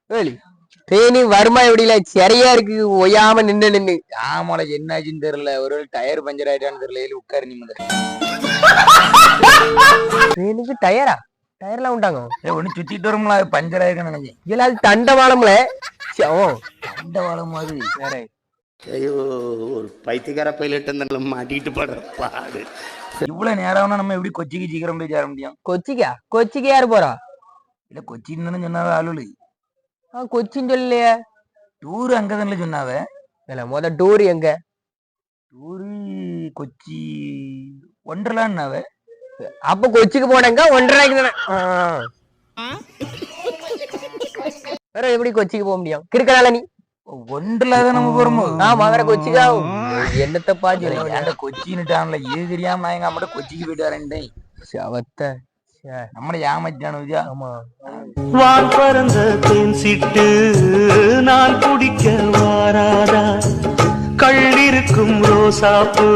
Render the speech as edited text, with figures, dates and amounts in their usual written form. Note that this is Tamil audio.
ஏழு ட்ரெயினு வருமா எப்படில சரியா இருக்கு ஒய்யாம நின்னு ஆமால என்னாச்சுன்னு தெரியல ஒரு டயர் பஞ்சர் ஆயிட்டான்னு தெரியல உட்காரு நீ ட்ரெயினுக்கு டயரா டயர்லாம் உண்டாங்க ஒண்ணு சுத்திட்டு வரும்ல பஞ்சர் ஆயிருக்குன்னு நினைச்சேன். இல்ல அது தண்டவாளம்ல தண்டவாளம் மாதிரி வேற. ஐயோ ஒரு பைத்தியக்கார பைலட் மாட்டிட்டு படுற பாடு. இவ்வளவு நேரம்னா நம்ம எப்படி கொச்சிக்கு சீக்கிரம் போய் சேர முடியும்? கொச்சிக்கு யாரு போறா? இல்ல கொச்சின்னு தானே சொன்னாவ ஆளுலு. கொச்சின்னு சொல்லலையே. டூர் அங்கதானே சொன்னாவ. இல்ல முத டூர் எங்க? டூரு கொச்சி ஒன்றலான்னாவ. அப்ப கொச்சிக்கு போனாங்க 1.5 தானே. வேற எப்படி கொச்சிக்கு போக முடியும்? கிறுக்கனால நீ ஒன்றலாதான் நம்ம போறோமோ. ஆமா வேற கொச்சிக்கா என்னத்தப்பா சொல்ல கொச்சின்னுட்டான்ல இது தெரியாம நான் எங்க அம்மாட்ட கொச்சிக்கு போயிட்டு வரேன்டேன். அவத்த நம்மள ஏமாச்சானுஜா. ஆமா வான் பறந்த தேன் சிட்டு நான் குடிக்க வாராதா கள்ளிருக்கும் ரோசாப்பு